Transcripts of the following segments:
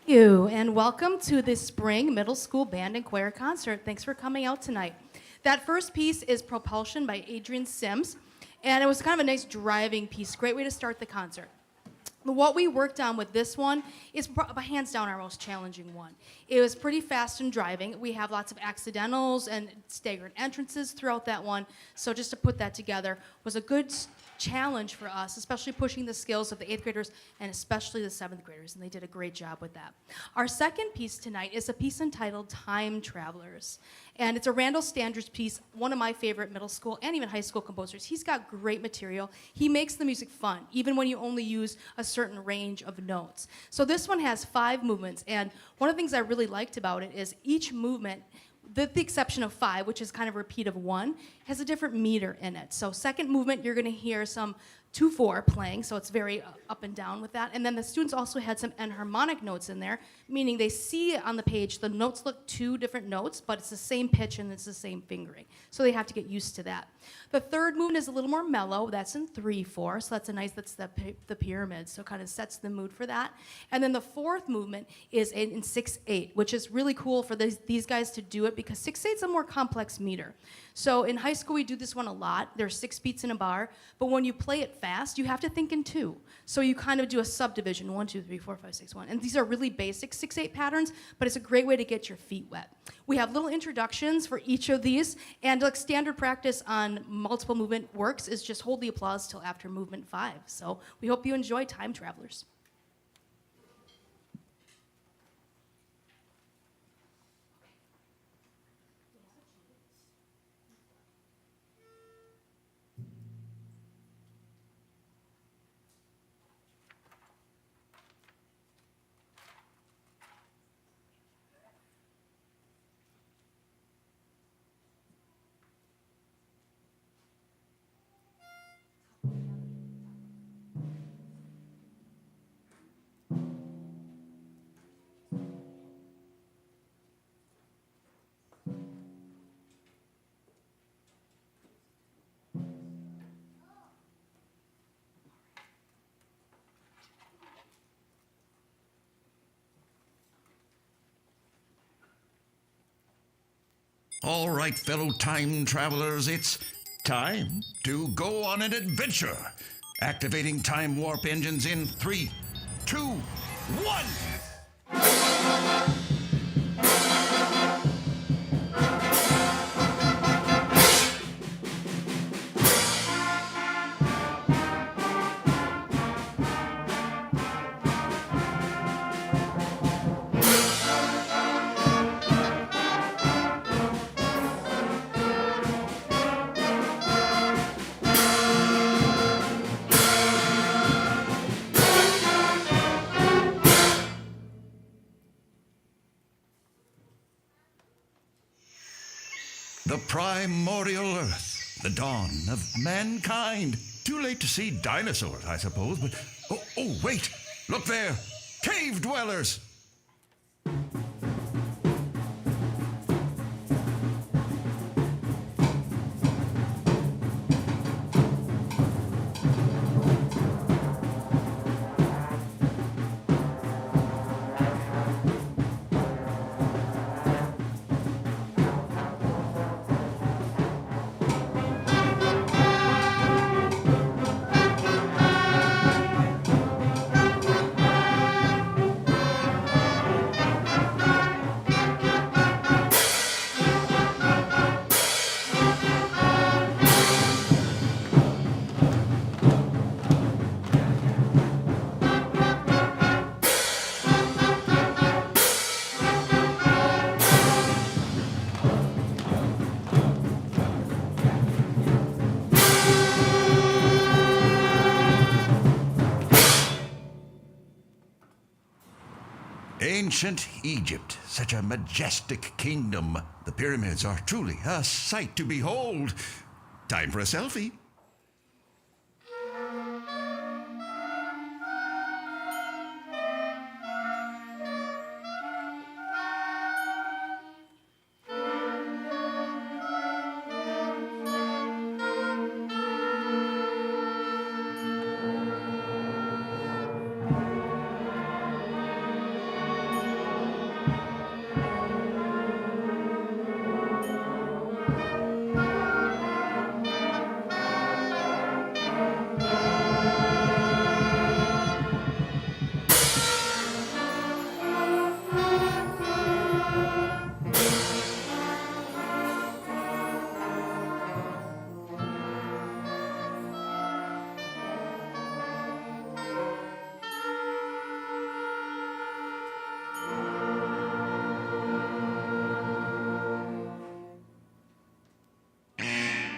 you, and welcome to the Spring Middle School Band and Choir Concert. Thanks for coming out tonight. That first piece is Propulsion by Adrian Sims, and it was kind of a nice driving piece. Great way to start the concert. What we worked on with this one is hands down our most challenging one. It was pretty fast and driving. We have lots of accidentals and staggered entrances throughout that one, so just to put that together was a good challenge for us, especially pushing the skills of the 8th graders and especially the 7th graders, and they did a great job with that. Our second piece tonight is a piece entitled Time Travelers, and it's a Randall Standards piece, one of my favorite middle school and even high school composers. He's got great material. He makes the music fun, even when you only use a certain range of notes. So this one has 5 movements, and one of the things I really liked about it is each movement, with the exception of 5, which is kind of a repeat of 1, has a different meter in it. So second movement, you're going to hear some 2/4 playing, so it's very up and down with that. And then the students also had some enharmonic notes in there, meaning they see on the page the notes look 2 different notes, but it's the same pitch and it's the same fingering. So they have to get used to that. The third movement is a little more mellow. That's in 3/4, so that's the pyramid, so it kind of sets the mood for that. And then the fourth movement is in 6/8, which is really cool for these guys to do it because 6/8 is a more complex meter. So in high school, we do this one a lot. There's 6 beats in a bar, but when you play it fast, you have to think in 2. So you kind of do a subdivision, 1, 2, 3, 4, 5, 6, 1. And these are really basic 6/8 patterns, but it's a great way to get your feet wet. We have little introductions for each of these, and like standard practice on multiple movement works is just hold the applause till after movement 5. So we hope you enjoy Time Travelers. All right, fellow time travelers, it's time to go on an adventure. Activating time warp engines in 3, 2, 1. The primordial Earth, the dawn of mankind. Too late to see dinosaurs, I suppose, but... Oh, wait! Look there! Cave dwellers! Ancient Egypt, such a majestic kingdom. The pyramids are truly a sight to behold. Time for a selfie.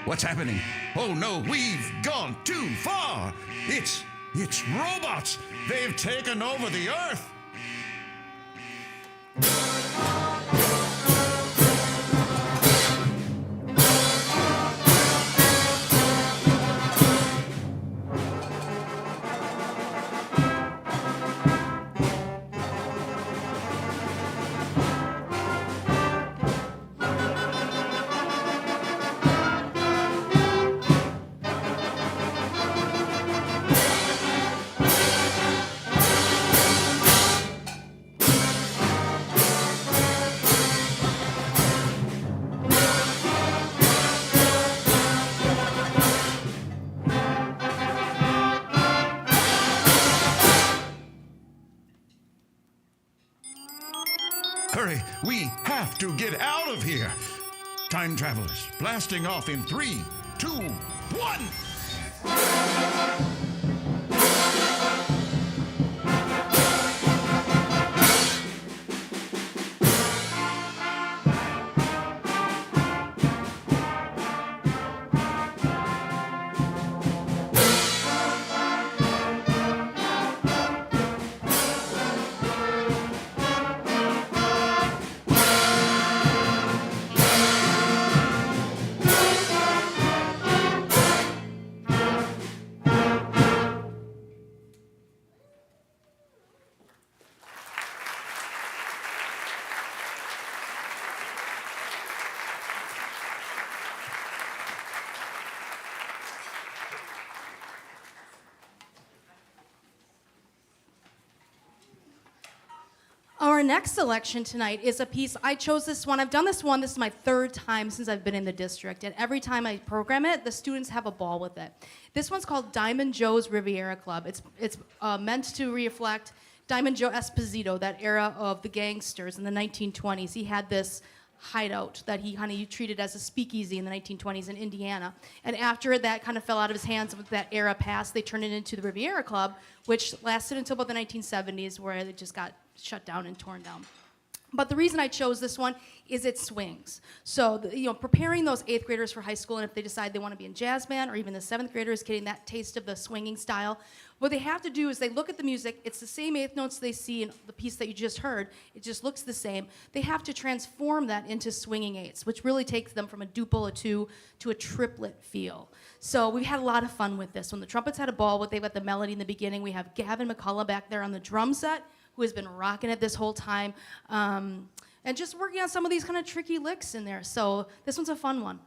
What's happening? Oh no, we've gone too far. It's robots. They've taken over the Earth. Hurry, we have to get out of here. Time travelers, blasting off in 3, 2, 1. Our next selection tonight is a piece. I chose this one. I've done this one. This is my third time since I've been in the district. And every time I program it, the students have a ball with it. This one's called Diamond Joe's Riviera Club. It's meant to reflect Diamond Joe Esposito, that era of the gangsters in the 1920s. He had this hideout that he kind of treated as a speakeasy in the 1920s in Indiana. And after that kind of fell out of his hands, with that era passed, they turned it into the Riviera Club, which lasted until about the 1970s, where it just got shut down and torn down. But the reason I chose this one is it swings. So, preparing those 8th graders for high school, and if they decide they want to be in jazz band, or even the 7th graders getting that taste of the swinging style, what they have to do is they look at the music. It's the same 8th notes they see in the piece that you just heard. It just looks the same. They have to transform that into swinging 8ths, which really takes them from a duple, a 2, to a triplet feel. So we've had a lot of fun with this. When the trumpets had a ball, they've got the melody in the beginning. We have Gavin McCullough back there on the drum set, who has been rocking it this whole time, and just working on some of these kind of tricky licks in there. So this one's a fun one.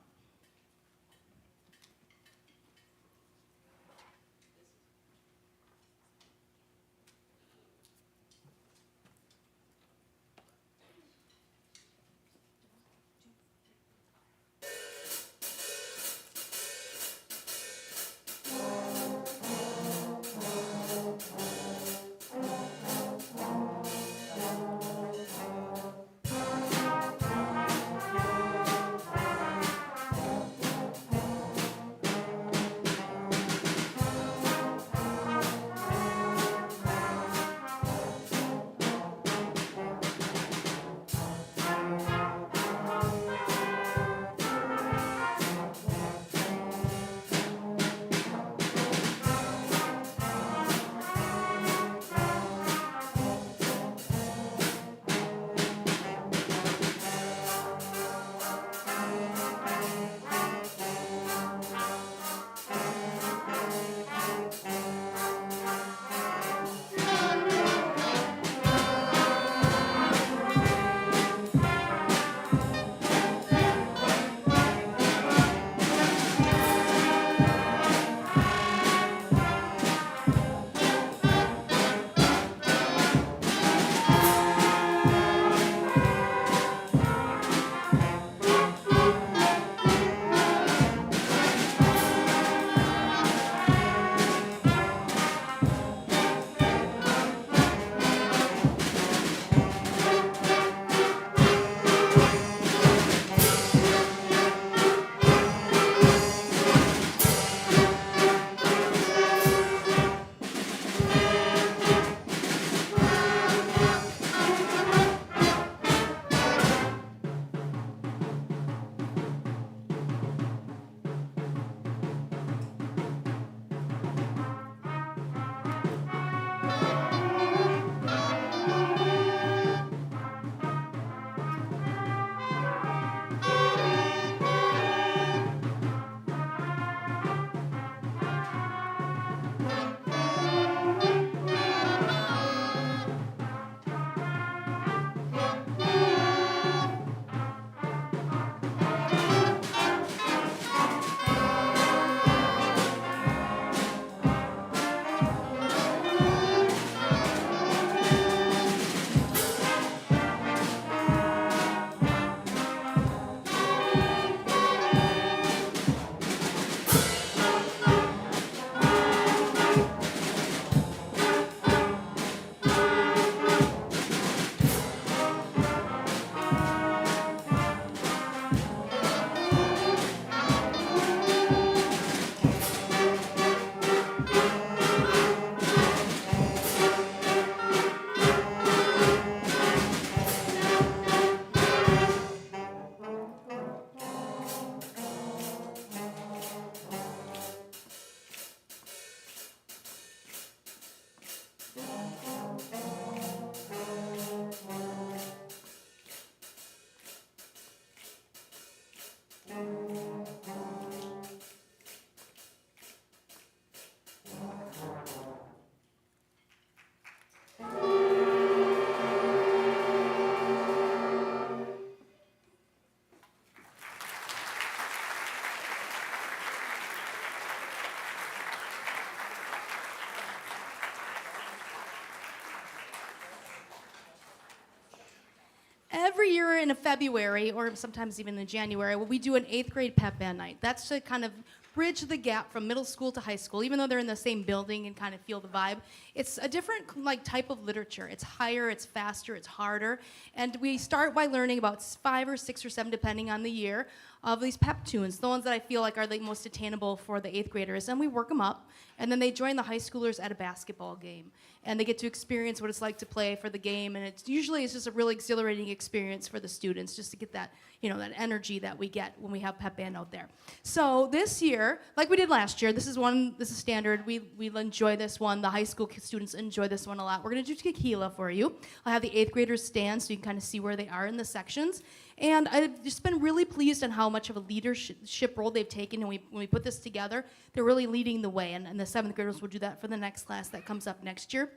every year in February, or sometimes even in January, we do an 8th grade Pep Band night. That's to kind of bridge the gap from middle school to high school, even though they're in the same building and kind of feel the vibe. It's a different type of literature. It's higher, it's faster, it's harder. And we start by learning about 5 or 6 or 7, depending on the year, of these pep tunes, the ones that I feel like are the most attainable for the 8th graders. And we work them up, and then they join the high schoolers at a basketball game. And they get to experience what it's like to play for the game, and it's just a really exhilarating experience for the students, just to get that, that energy that we get when we have Pep Band out there. So this year, like we did last year, this is standard. We enjoy this one. The high school students enjoy this one a lot. We're gonna do tequila for you. I'll have the 8th graders stand so you can kind of see where they are in the sections. And I've just been really pleased on how much of a leadership role they've taken. And when we put this together, they're really leading the way. And the 7th graders will do that for the next class that comes up next year.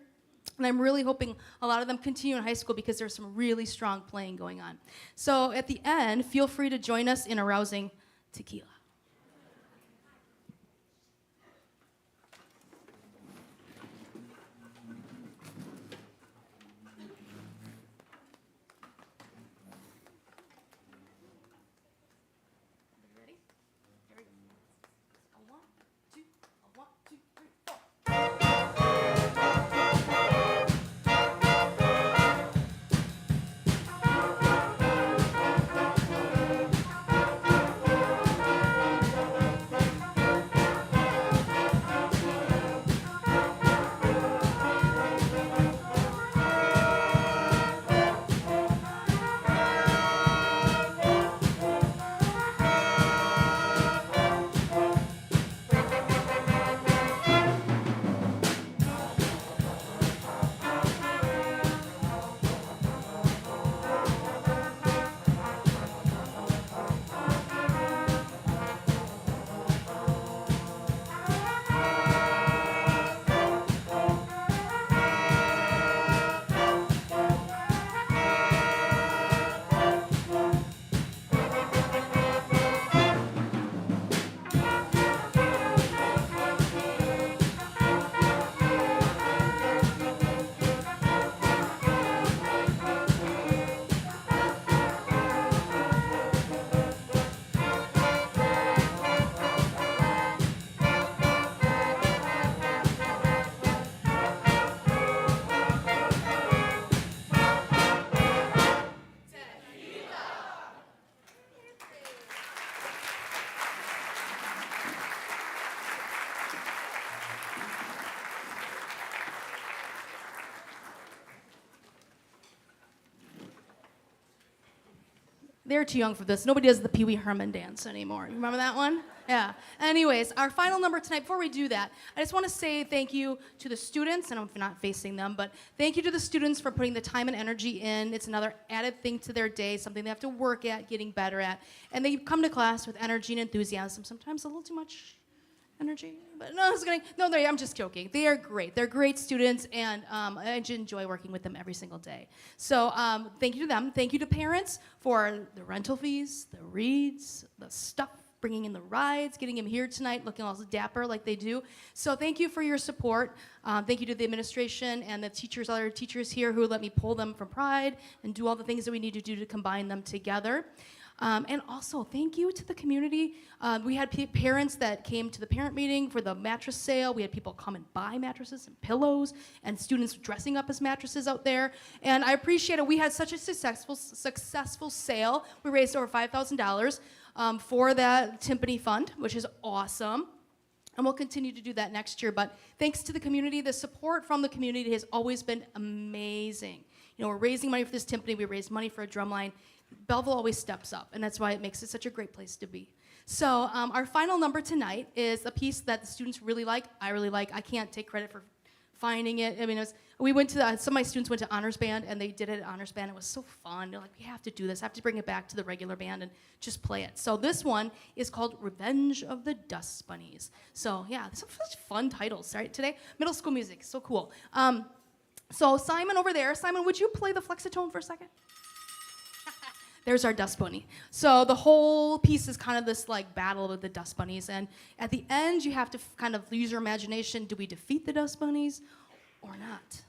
And I'm really hoping a lot of them continue in high school because there's some really strong playing going on. So at the end, feel free to join us in a rousing tequila. They're too young for this. Nobody does the Peewee Herman dance anymore. You remember that one? Yeah. Anyways, our final number tonight, before we do that, I just want to say thank you to the students, and I'm not facing them, but thank you to the students for putting the time and energy in. It's another added thing to their day, something they have to work at, getting better at. And they come to class with energy and enthusiasm, sometimes a little too much energy. But no, I'm just joking. They are great. They're great students, and I enjoy working with them every single day. So thank you to them. Thank you to parents for the rental fees, the reads, the stuff, bringing in the rides, getting him here tonight, looking all dapper like they do. So thank you for your support. Thank you to the administration and the teachers, other teachers here who let me pull them from Pride and do all the things that we need to do to combine them together. And also, thank you to the community. We had parents that came to the parent meeting for the mattress sale. We had people come and buy mattresses and pillows, and students dressing up as mattresses out there. And I appreciate it. We had such a successful sale. We raised over $5,000 for that Timpani Fund, which is awesome. And we'll continue to do that next year. But thanks to the community, the support from the community has always been amazing. You know, we're raising money for this Timpani. We raised money for a drumline. Belleville always steps up, and that's why it makes it such a great place to be. So our final number tonight is a piece that the students really like, I really like. I can't take credit for finding it. I mean, we went to, some of my students went to Honors Band, and they did it at Honors Band. It was so fun. They're like, we have to do this. I have to bring it back to the regular band and just play it. So this one is called Revenge of the Dust Bunnies. So yeah, some such fun titles, right, today? Middle school music, so cool. So Simon over there, Simon, would you play the flexitone for a second? There's our dust bunny. So the whole piece is kind of this like battle with the dust bunnies, and at the end you have to kind of use your imagination. Do we defeat the dust bunnies or not?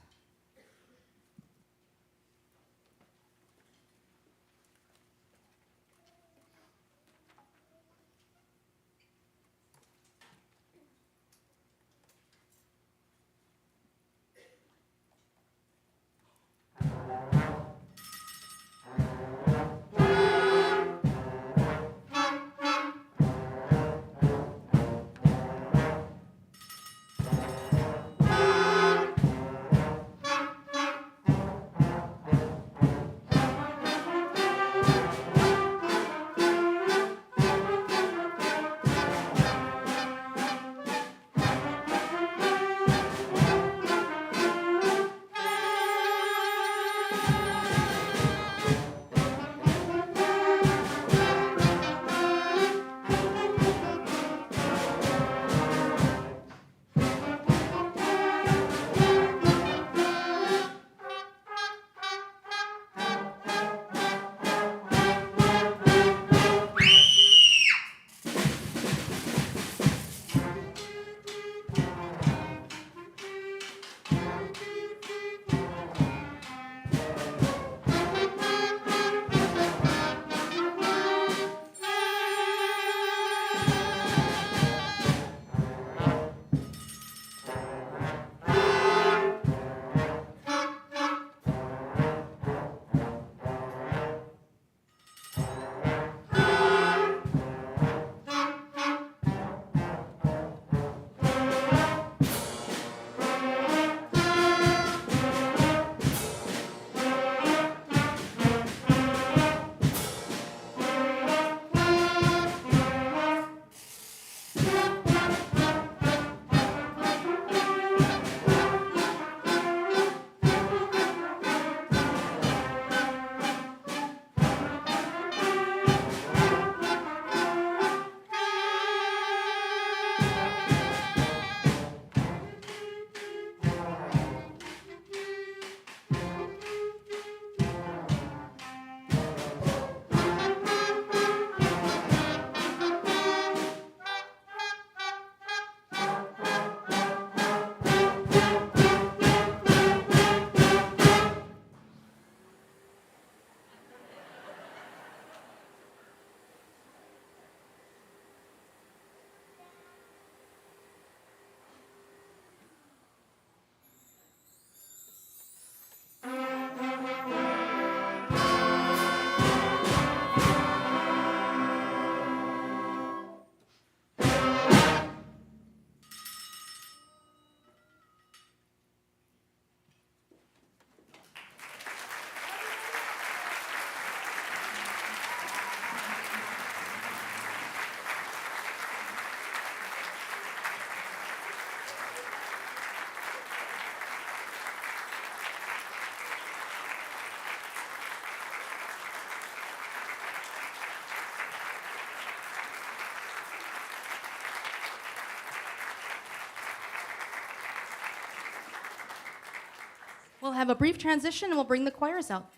have a brief transition and we'll bring the choirs out.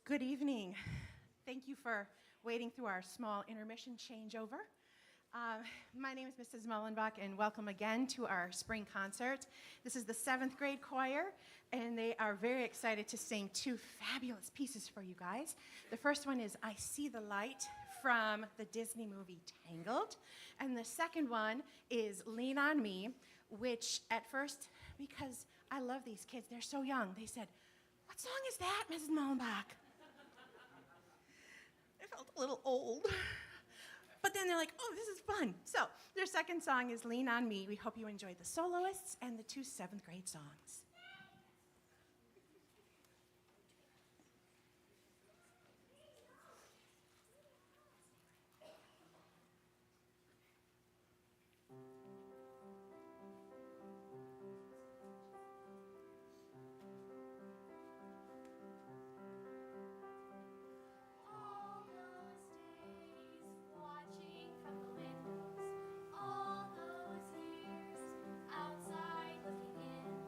Good evening. Thank you for waiting through our small intermission changeover. My name is Mrs. Mullenbach, and welcome again to our spring concert. This is the 7th grade choir, and they are very excited to sing 2 fabulous pieces for you guys. The first one is I See the Light from the Disney movie Tangled, and the second one is Lean on Me, which at first, because I love these kids, they're so young, they said, "What song is that, Mrs. Mullenbach?" I felt a little old. But then they're like, oh, this is fun. So their second song is Lean on Me. We hope you enjoy the soloists and the 2 7th grade songs. All those days watching from the windows, all those years outside looking in,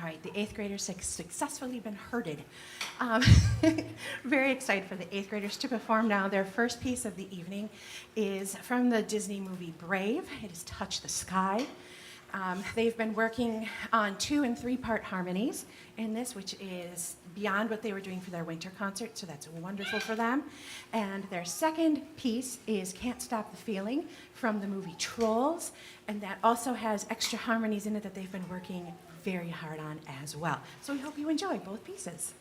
All right, the eighth graders have successfully been herded. Um, Very excited for the eighth graders to perform now. Their first piece of the evening is from the Disney movie Brave. It is Touch the Sky. They've been working on 2- and 3-part harmonies in this, which is beyond what they were doing for their winter concert, so that's wonderful for them. And their second piece is Can't Stop the Feeling from the movie Trolls, and that also has extra harmonies in it that they've been working very hard on as well. So we hope you enjoy both pieces.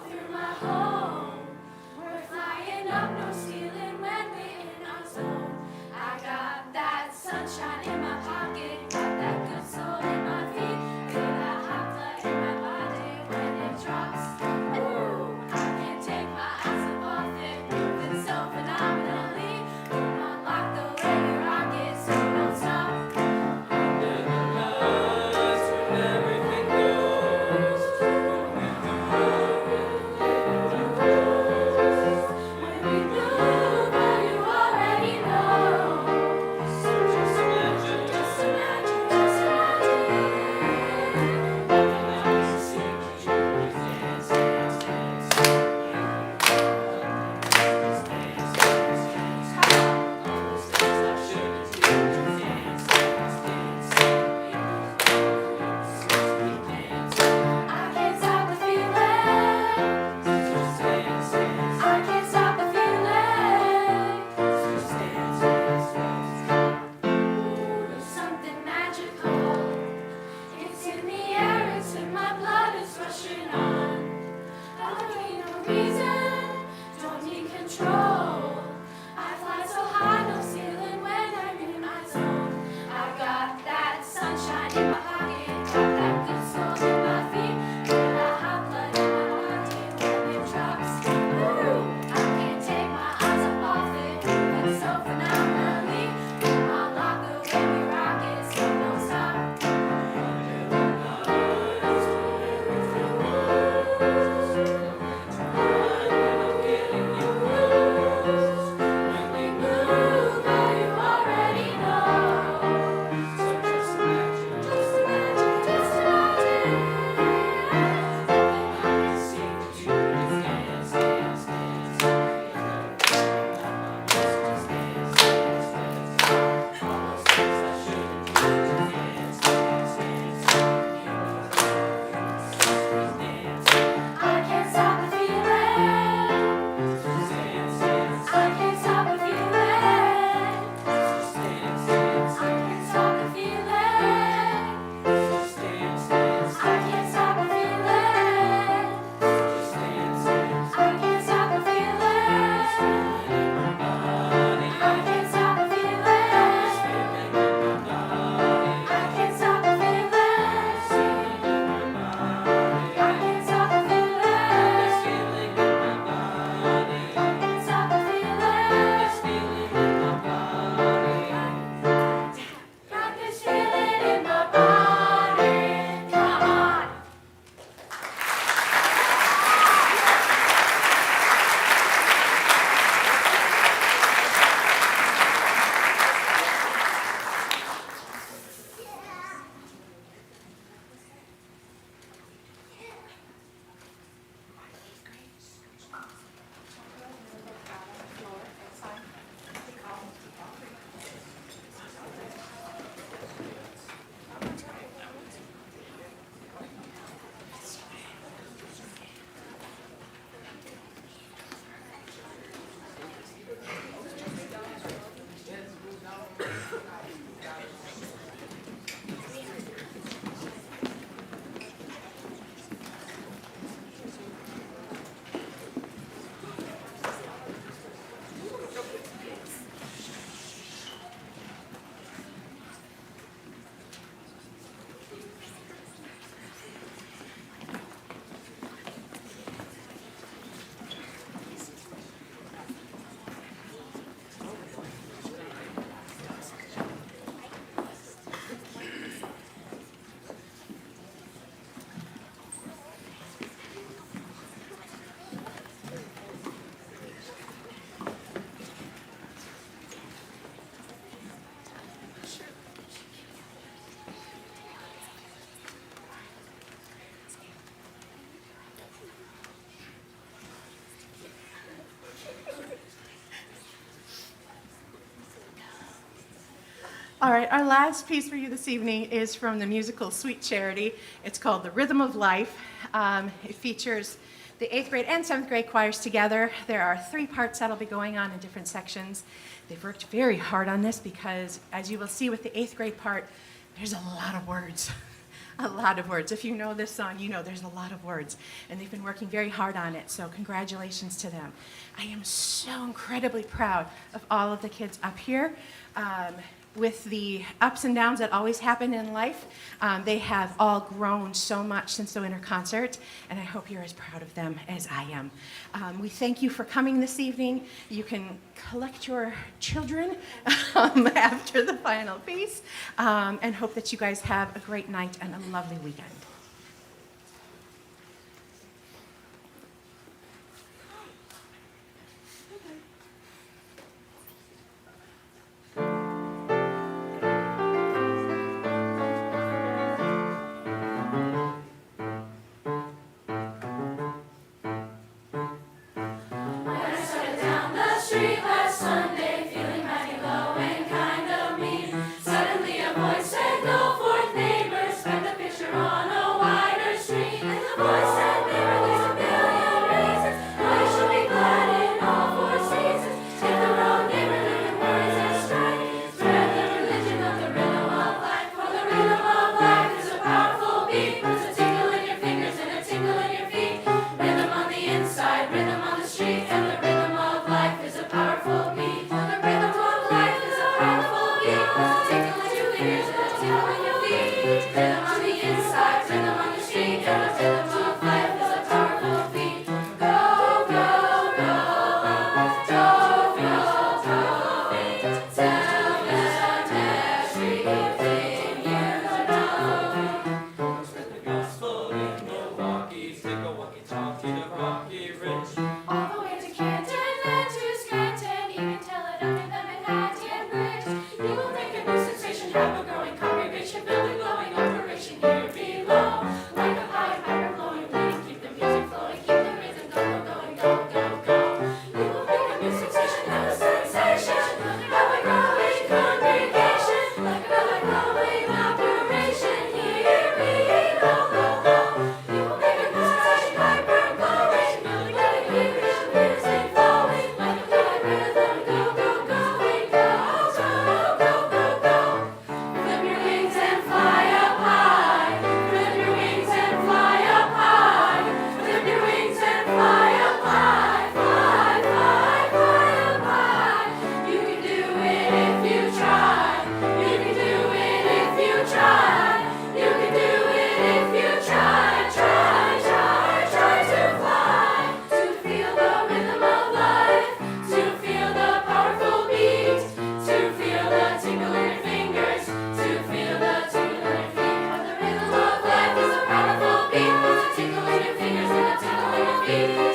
through my home. We're flying up, no stealing when we're in our zone. I got that sunshine in my pocket, got that good soul in my feet, feel that hot blood in my body when it drops. Ooh, I can't take my eyes off it, moving so phenomenally. Come on, lock the way you rock it, so don't stop. When we move, well, you already know. So just imagine, just imagine, just I can't stop the feeling. I can't stop the feeling. Ooh, there's something magical. It's in the air, it's in my blood, it's rushing on. I don't need no reason, don't need control. I fly so high, no ceiling when I'm in my zone. I got that sunshine in my pocket, got that good soul in my feet, feel that hot blood in my body when it drops. Ooh, I can't take my eyes off it, moving so phenomenally. Come on, lock the way we rock it, so don't stop. When we move, well, you already know. So just imagine, just imagine, just imagine. I can see that you can dance, dance, dance. Just dance, dance, dance. All those things I shouldn't do. Dance, dance, dance. I can't stop the feeling. Just dance, dance. I can't stop the feeling. Just dance, dance. I can't stop the feeling. Just dance, dance. I can't stop the feeling. Just dance, dance. I can't stop the feeling. In my body. I can't stop the feeling. Feeling in my body. I can't stop the feeling. Feeling in my body. I can't stop the feeling. This feeling in my body. I can't stop the feeling. This feeling in my body. Got this feeling in my body. Come on. All right, our last piece for you this evening is from the musical Sweet Charity. It's called The Rhythm of Life. It features the 8th grade and 7th grade choirs together. There are 3 parts that'll be going on in different sections. They've worked very hard on this because, as you will see with the 8th grade part, there's a lot of words. A lot of words. If you know this song, you know there's a lot of words. And they've been working very hard on it, so congratulations to them. I am so incredibly proud of all of the kids up here. With the ups and downs that always happen in life, they have all grown so much since the winter concert, and I hope you're as proud of them as I am. We thank you for coming this evening. You can collect your children after the final piece, and hope that you guys have a great night and a lovely weekend. When I started down the street last Sunday, feeling mighty low and kind of mean, suddenly a voice said, "Go forth, neighbors, spread the picture on a wider street." And the voice said, "Neighbor, there's a million reasons why you should be glad in all four seasons. Hit the road, neighbor, living words and strife. Spread the religion of the rhythm of life. For the rhythm of life is a powerful beat. Puts a tingle in your fingers and a tingle in your feet. Rhythm on the inside, rhythm on the street, and the rhythm of life is a powerful beat. For the rhythm of life is a powerful beat. Puts a tingle in your fingers and a tingle in your feet. Rhythm on the inside, rhythm on the street, and the rhythm of life is a powerful beat. Go, go, go, go, go, go. Tell them everything you know. Spread the gospel in Milwaukee. Stick a walkie-talkie to Rocky Ridge. All the way to Canton and to Scranton, even tell it under the Manhattan Bridge. You will make a new sensation, have a growing congregation, build a glowing operation here below. Like a high piper blowing, bleeding, keep the music flowing, keep the rhythm going, going, go, go, go. You will make a new sensation, have a sensation, have a growing congregation, like another growing operation here below. You will make a new sensation, hyper glowing, building, letting English music flowing, like a high rhythm, go, go, going, go, go, go, go, go. Flip your wings and fly up high. Flip your wings and fly up high. Flip your wings and fly up high. Fly, fly, fly up high. You can do it if you try. You can do it if you try. You can do it if you try. Try, try, try to fly. To feel the rhythm of life. To feel the powerful beat. To feel the tingle in your fingers. To feel the tingle in your feet. For the rhythm of life is a powerful beat. Puts a tingle in your fingers and a tingle in your feet.